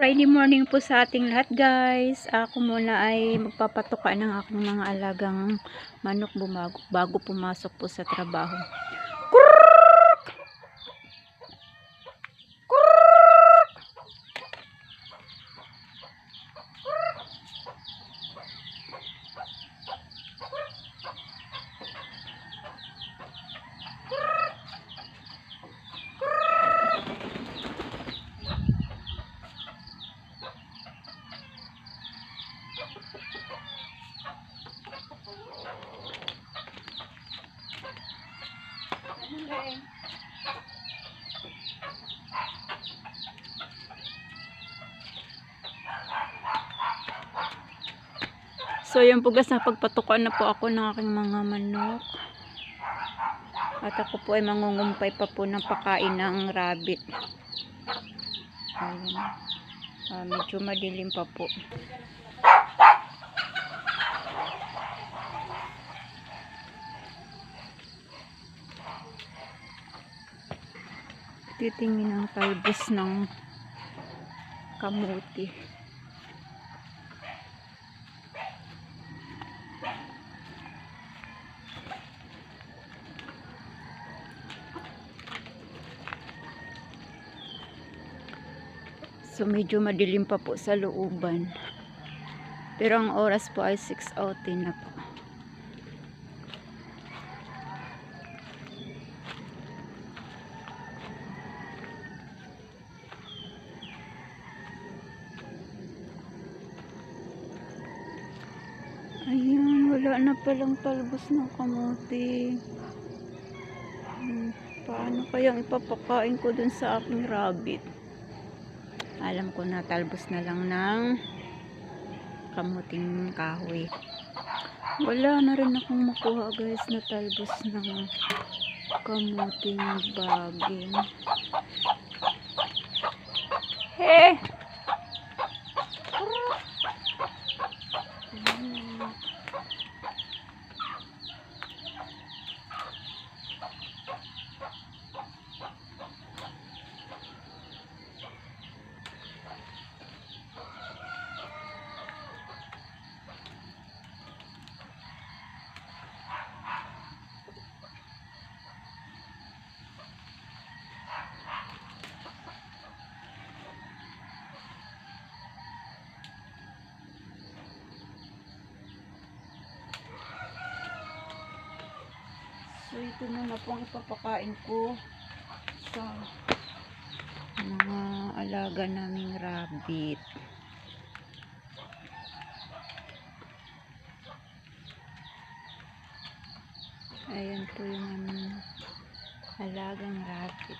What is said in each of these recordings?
Friday morning po sa ating lahat guys. Ako muna ay magpapatuka ng aking mga alagang manok bago pumasok po sa trabaho. So yung pugas na pagpatukan na po ako ng aking mga manok. At ako po ay mangungumpay pa po ng pakain ng rabbit. Ayun. Medyo madilim pa po. Titingin ang talbos ng kamuti. So medyo madilim pa po sa looban. Pero ang oras po ay 6:10 na po. Ayan, wala na palang talbos ng kamote. Paano kayang ipapakain ko dun sa aking rabbit? Alam ko na, talbos na lang ng kamuting kahoy. Wala na rin akong makuha guys na talbos ng kamuting baging. Hey! So ito na po ang ipapakain ko sa mga alaga naming rabbit. Ayan po yung aming alagang rabbit.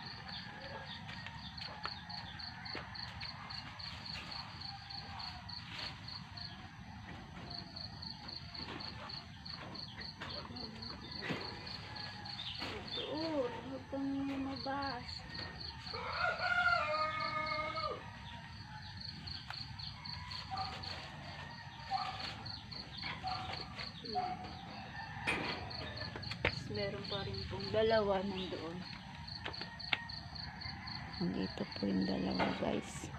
Mabas. Meron pa rin pong dalawa nandoon. Nandito po yung dalawa guys.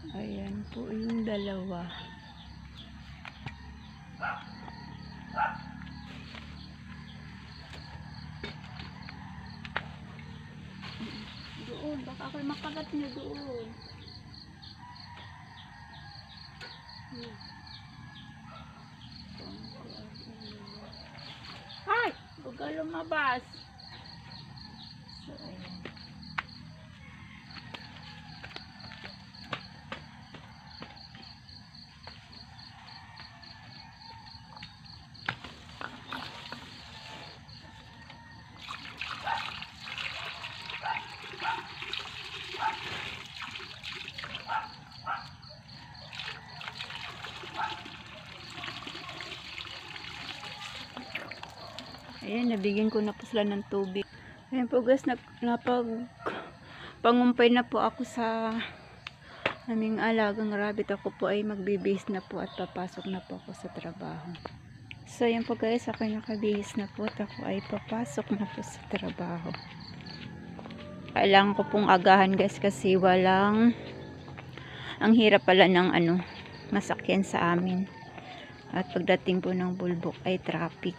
Ayan po yung dalawa. Doon, baka ako'y makagat niyo doon. Ay! Huwag ka lumabas. So, ayan. Ayan, nabigyan ko na po sila ng tubig. Ayan po guys, pangumpay na po ako sa aming alagang rabbit. Ako po ay magbibihis na po at papasok na po ako sa trabaho. So yan po guys, ako ay nakabihis na po at ako ay papasok na po sa trabaho. Kailangan ko pong agahan guys kasi ang hirap pala ng masakyan sa amin. At pagdating po ng Bulbok ay traffic.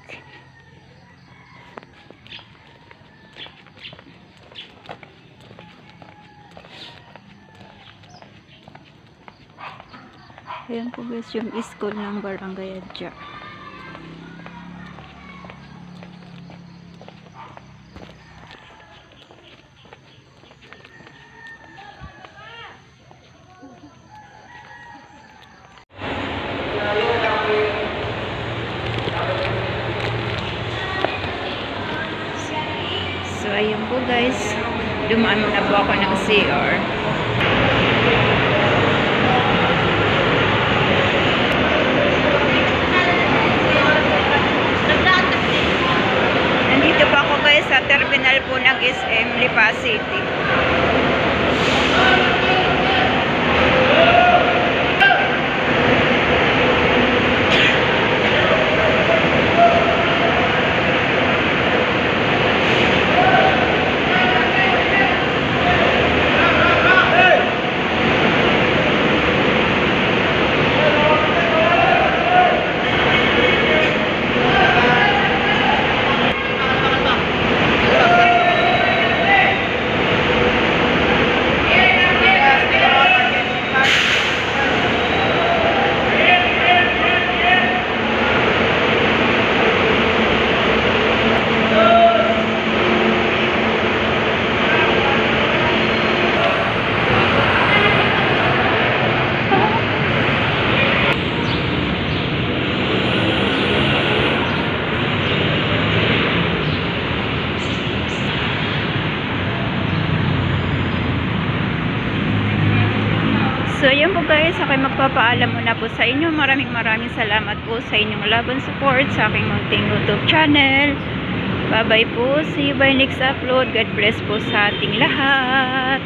Ayan po guys yung school ng Barangay Adja. So ayan po guys, dumaan muna po ako ng CR. Nandito pa ako guys sa terminal po ng SM Lipa City. So yun po guys, ako'y magpapaalam muna po sa inyo. Maraming salamat po sa inyong love and support sa aking munting YouTube channel. Bye bye po, see you by next upload. God bless po sa ating lahat.